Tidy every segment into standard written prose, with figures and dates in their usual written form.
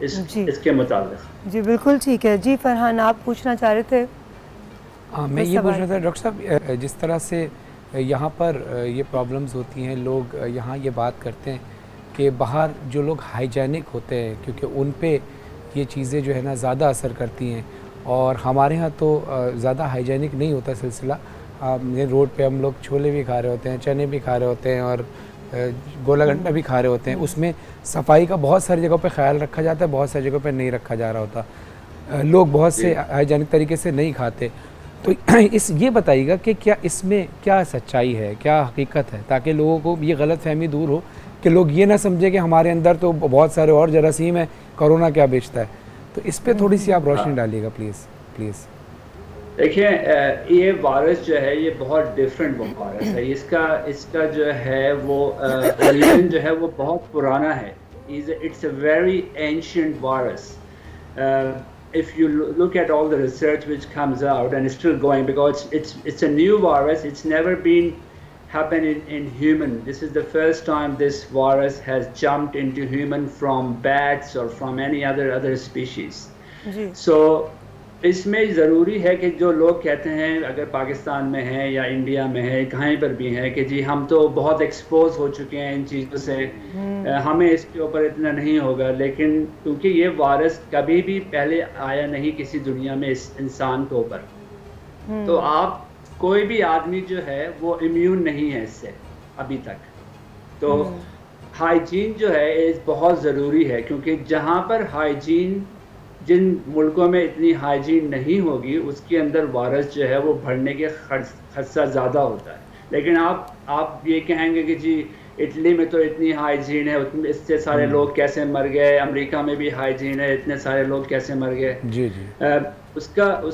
جی اس کے متعلق. جی بالکل ٹھیک ہے. جی فرحان آپ پوچھنا چاہ رہے تھے. ہاں میں یہ پوچھ رہا تھا ڈاکٹر صاحب جس طرح سے یہاں پر یہ پرابلمز ہوتی ہیں, لوگ یہاں یہ بات کرتے ہیں کہ باہر جو لوگ ہائیجینک ہوتے ہیں کیونکہ ان پہ یہ چیزیں جو ہے نا زیادہ اثر کرتی ہیں, اور ہمارے ہاں تو زیادہ ہائیجینک نہیں ہوتا سلسلہ. روڈ پہ ہم لوگ چھولے بھی کھا رہے ہوتے ہیں, چنے بھی کھا رہے ہوتے ہیں, اور گولا گھنٹہ بھی کھا رہے ہوتے ہیں. اس میں صفائی کا بہت ساری جگہوں پہ خیال رکھا جاتا ہے, بہت ساری جگہوں پہ نہیں رکھا جا رہا ہوتا. لوگ بہت سے ہائیجینک طریقے سے نہیں کھاتے. تو یہ بتائیے گا کہ کیا اس میں کیا سچائی ہے, کیا حقیقت ہے, تاکہ لوگوں کو یہ غلط فہمی دور ہو کہ لوگ یہ نہ سمجھے کہ ہمارے اندر تو بہت سارے اور جراثیم ہیں, کرونا کیا بیچتا ہے. تو اس پہ تھوڑی سی آپ روشنی ڈالیے گا پلیز. دیکھیں یہ وائرس جو ہے یہ بہت ڈفرینٹ وائرس ہے. اس کا جو ہے وہ اوریجن جو ہے وہ بہت پرانا ہے. It's a very ancient virus. If you look at all the research which comes out, and it's still going because it's a new virus, it's never been happened in human. This is the first time this virus has jumped into human from bats or from any other species. So اس میں ضروری ہے کہ جو لوگ کہتے ہیں اگر پاکستان میں ہیں یا انڈیا میں ہے کہیں پر بھی ہیں کہ جی ہم تو بہت ایکسپوز ہو چکے ہیں ان چیزوں سے, ہمیں اس کے اوپر اتنا نہیں ہوگا. لیکن کیونکہ یہ وائرس کبھی بھی پہلے آیا نہیں کسی دنیا میں اس انسان کے اوپر, تو آپ کوئی بھی آدمی جو ہے وہ امیون نہیں ہے اس سے ابھی تک. تو ہائیجین جو ہے بہت ضروری ہے, کیونکہ جہاں پر ہائیجین, جن ملکوں میں اتنی ہائیجین نہیں ہوگی اس کے اندر وائرس جو ہے وہ بڑھنے کے خدشہ زیادہ ہوتا ہے. لیکن آپ یہ کہیں گے کہ جی اٹلی میں تو اتنی ہائیجین ہے, اس سے سارے لوگ کیسے مر گئے, امریکہ میں بھی ہائیجین ہے, اتنے سارے لوگ کیسے مر گئے. جی اس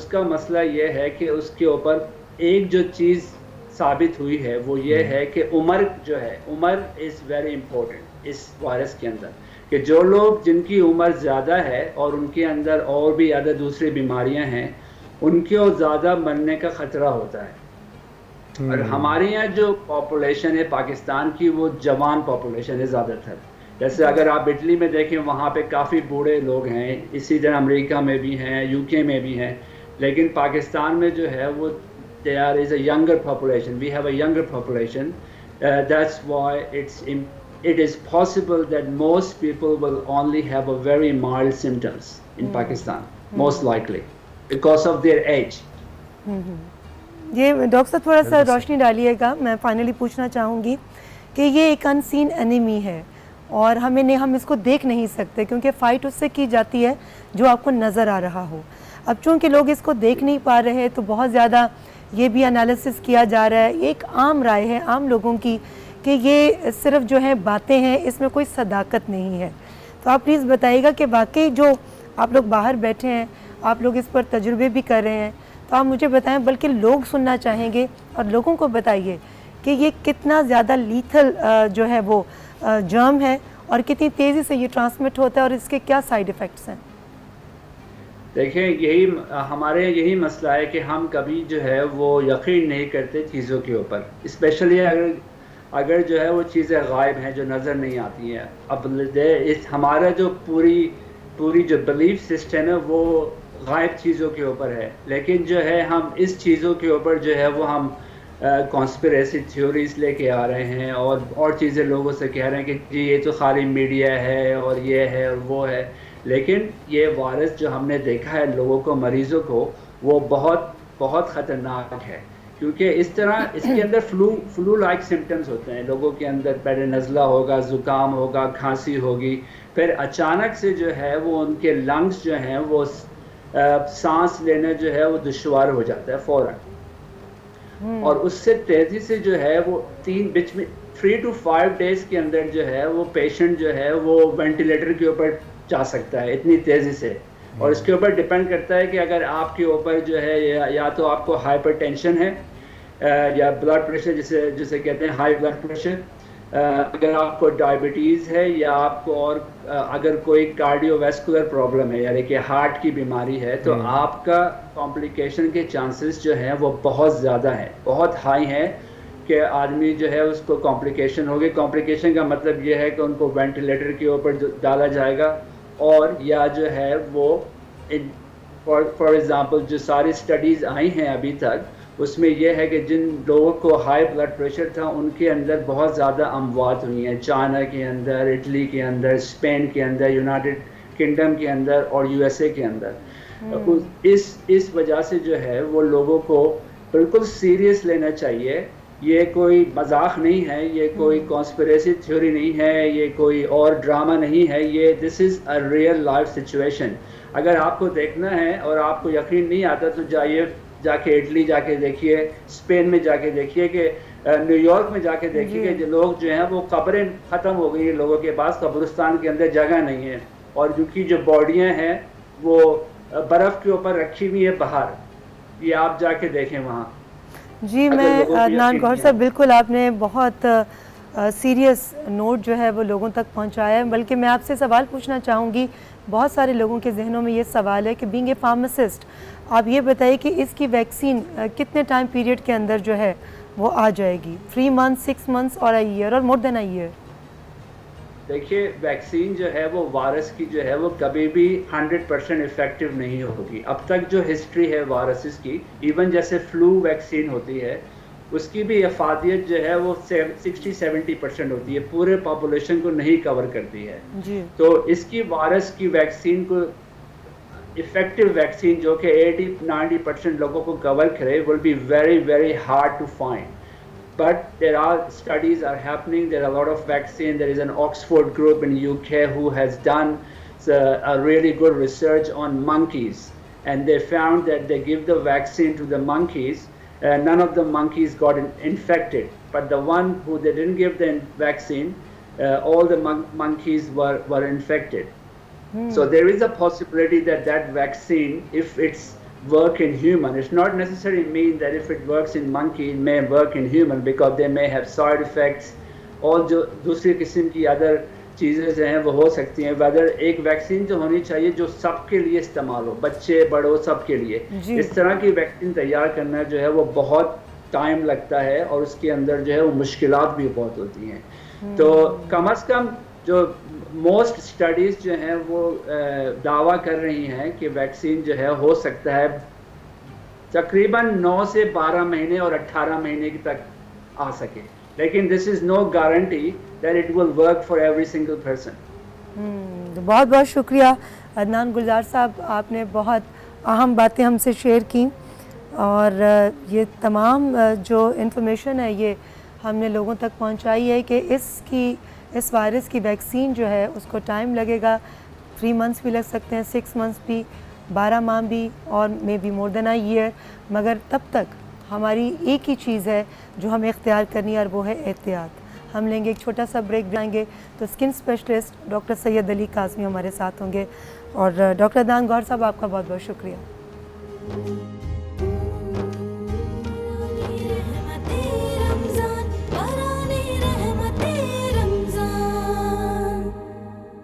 کا مسئلہ یہ ہے کہ اس کے اوپر ایک جو چیز ثابت ہوئی ہے وہ یہ ہے کہ عمر جو ہے, عمر از ویری امپورٹنٹ اس وائرس کے اندر. کہ جو لوگ جن کی عمر زیادہ ہے اور ان کے اندر اور بھی زیادہ دوسری بیماریاں ہیں, ان کو زیادہ مرنے کا خطرہ ہوتا ہے. اور ہمارے یہاں جو پاپولیشن ہے پاکستان کی وہ جوان پاپولیشن ہے زیادہ تر. جیسے اگر آپ اٹلی میں دیکھیں وہاں پہ کافی بوڑھے لوگ ہیں, اسی طرح امریکہ میں بھی ہیں, یو کے میں بھی ہیں. لیکن پاکستان میں جو ہے وہ there is a younger population, we have a younger population. That's why it is possible that most people will only have a very mild symptoms in Pakistan, most likely, because of their age. یہ doctor صاحب تھوڑا سا روشنی ڈالیے گا. میں finally پوچھنا چاہوں گی کہ یہ ایک ان سین انیمی ہے اور ہم اس کو دیکھ نہیں سکتے کیونکہ فائٹ اس سے کی جاتی ہے جو آپ کو نظر آ رہا ہو. اب چونکہ لوگ اس کو دیکھ نہیں پا رہے تو بہت زیادہ یہ بھی انالیسس کیا جا رہا ہے. ایک عام رائے ہے عام لوگوں کی کہ یہ صرف جو ہے باتیں ہیں, اس میں کوئی صداقت نہیں ہے. تو آپ پلیز بتائیے گا کہ واقعی جو آپ لوگ باہر بیٹھے ہیں, آپ لوگ اس پر تجربے بھی کر رہے ہیں, تو آپ مجھے بتائیں, بلکہ لوگ سننا چاہیں گے اور لوگوں کو بتائیے کہ یہ کتنا زیادہ لیتھل جو ہے وہ جرم ہے اور کتنی تیزی سے یہ ٹرانسمٹ ہوتا ہے اور اس کے کیا سائیڈ ایفیکٹس ہیں. دیکھیں ہمارے یہی مسئلہ ہے کہ ہم کبھی جو ہے وہ یقین نہیں کرتے چیزوں کے اوپر, اسپیشلی اگر جو ہے وہ چیزیں غائب ہیں جو نظر نہیں آتی ہیں. اب ہمارا جو پوری جو بلیف سسٹم ہے وہ غائب چیزوں کے اوپر ہے, لیکن جو ہے ہم اس چیزوں کے اوپر جو ہے وہ ہم کانسپریسی تھیوریز لے کے آ رہے ہیں اور چیزیں لوگوں سے کہہ رہے ہیں کہ جی یہ تو خالی میڈیا ہے اور یہ ہے اور وہ ہے. لیکن یہ وائرس جو ہم نے دیکھا ہے لوگوں کو, مریضوں کو, وہ بہت خطرناک ہے, کیونکہ اس کے اندر فلو لائک سمٹمز ہوتے ہیں لوگوں کے اندر. پہلے نزلہ ہوگا, زکام ہوگا, کھانسی ہوگی, پھر اچانک سے جو ہے وہ ان کے لنگس جو ہیں وہ سانس لینا جو ہے وہ دشوار ہو جاتا ہے فوراً, اور اس سے تیزی سے جو ہے وہ 3 to 5 days کے اندر جو ہے وہ پیشنٹ جو ہے وہ وینٹیلیٹر کے اوپر جا سکتا ہے اتنی تیزی سے. اور اس کے اوپر ڈپینڈ کرتا ہے کہ اگر آپ کے اوپر جو ہے یا تو آپ کو ہائپر ٹینشن ہے یا بلڈ پریشر جسے کہتے ہیں ہائی بلڈ پریشر, اگر آپ کو ڈائبٹیز ہے, یا آپ کو اور اگر کوئی کارڈیو ویسکولر پرابلم ہے یعنی کہ ہارٹ کی بیماری ہے, تو آپ کا کمپلیکیشن کے چانسز جو ہیں وہ بہت زیادہ ہیں, بہت ہائی ہیں کہ آدمی جو ہے اس کو کمپلیکیشن ہوگی. کمپلیکیشن کا مطلب یہ ہے کہ ان کو وینٹیلیٹر کے اوپر ڈالا جائے گا اور یا جو ہے وہ فار ایگزامپل جو ساری اسٹڈیز آئی ہیں ابھی تک اس میں یہ ہے کہ جن لوگوں کو ہائی بلڈ پریشر تھا ان کے اندر بہت زیادہ اموات ہوئی ہیں، چائنا کے اندر، اٹلی کے اندر، اسپین کے اندر، یونائٹڈ کنگڈم کے اندر اور یو ایس اے کے اندر. اس وجہ سے جو ہے وہ لوگوں کو بالکل سیریس لینا چاہیے. یہ کوئی مذاق نہیں ہے، یہ کوئی کانسپریسی تھیوری نہیں ہے، یہ کوئی اور ڈرامہ نہیں ہے، یہ دس از اے ریئل لائف سچویشن. اگر آپ کو دیکھنا ہے اور آپ کو یقین نہیں آتا تو جائیے، جا کے اٹلی جا کے دیکھیے، اسپین میں جا کے دیکھیے، کہ نیو یارک میں جا کے دیکھیے کہ جو لوگ جو ہیں وہ قبریں ختم ہو گئی ہیں، لوگوں کے پاس قبرستان کے اندر جگہ نہیں ہے، اور جو کی جو باڈیاں ہیں وہ برف کے اوپر رکھی ہوئی ہیں باہر. یہ آپ جا کے دیکھیں وہاں. جی میں عدنان گوہر صاحب بالکل آپ نے بہت سیریس نوٹ جو ہے وہ لوگوں تک پہنچایا ہے. بلکہ میں آپ سے سوال پوچھنا چاہوں گی، بہت سارے لوگوں کے ذہنوں میں یہ سوال ہے کہ بینگ اے فارماسسٹ آپ یہ بتائیے کہ اس کی ویکسین کتنے ٹائم پیریڈ کے اندر جو ہے وہ آ جائے گی؟ 3 months 6 months اور اے ایئر اور مور دین اے ایئر؟ دیکھیے ویکسین جو ہے وہ وائرس کی جو ہے وہ کبھی بھی 100% افیکٹو نہیں ہوگی. اب تک جو ہسٹری ہے وائرسز کی، ایون جیسے فلو ویکسین ہوتی ہے اس کی بھی افادیت جو ہے وہ 60-70% ہوتی ہے، پورے پاپولیشن کو نہیں کور کرتی ہے. جی تو اس کی وائرس کی ویکسین کو افیکٹو ویکسین جو کہ 80-90% لوگوں کو کور کرے will be very very hard to find. But there are studies are happening, there are a lot of vaccine. There is an Oxford group in UK who has done a really good research on monkeys, and they found that they give the vaccine to the monkeys, none of the monkeys got infected, but the one who they didn't give the vaccine, all the monkeys were infected. So there is a possibility that that vaccine, if it's work in human, it's not necessarily mean that if it works in monkey it may work in human, because they may have side effects. اور جو دوسری قسم کی other چیزیں جو ہیں وہ ہو سکتی ہیں. ویدر ایک ویکسین جو ہونی چاہیے جو سب کے لیے استعمال ہو، بچے بڑوں سب کے لیے. اس طرح کی ویکسین تیار کرنا جو ہے وہ بہت ٹائم لگتا ہے، اور اس کے اندر جو ہے وہ مشکلات بھی بہت ہوتی ہیں. تو کم از کم جو موسٹ اسٹڈیز جو ہیں وہ دعویٰ کر رہی ہیں کہ ویکسین جو ہے ہو سکتا ہے تقریباً 9 سے 12 مہینے اور 18 مہینے تک آ سکے، لیکن this is no guarantee that it will work for every single person. بہت بہت شکریہ عدنان گلزار صاحب، آپ نے بہت اہم باتیں ہم سے شیئر کی، اور یہ تمام جو انفارمیشن ہے یہ ہم نے لوگوں تک پہنچائی ہے کہ اس وائرس کی ویکسین جو ہے اس کو ٹائم لگے گا. 3 months بھی لگ سکتے ہیں، 6 months بھی، 12 ماہ بھی، اور may be more then a year. مگر تب تک ہماری ایک ہی چیز ہے جو ہمیں اختیار کرنی ہے، اور وہ ہے احتیاط. ہم لیں گے ایک چھوٹا سا بریک، جائیں گے تو اسکن اسپیشلسٹ ڈاکٹر سید علی کاظمی ہمارے ساتھ ہوں گے. اور ڈاکٹر عدنان گوہر صاحب آپ کا بہت بہت شکریہ.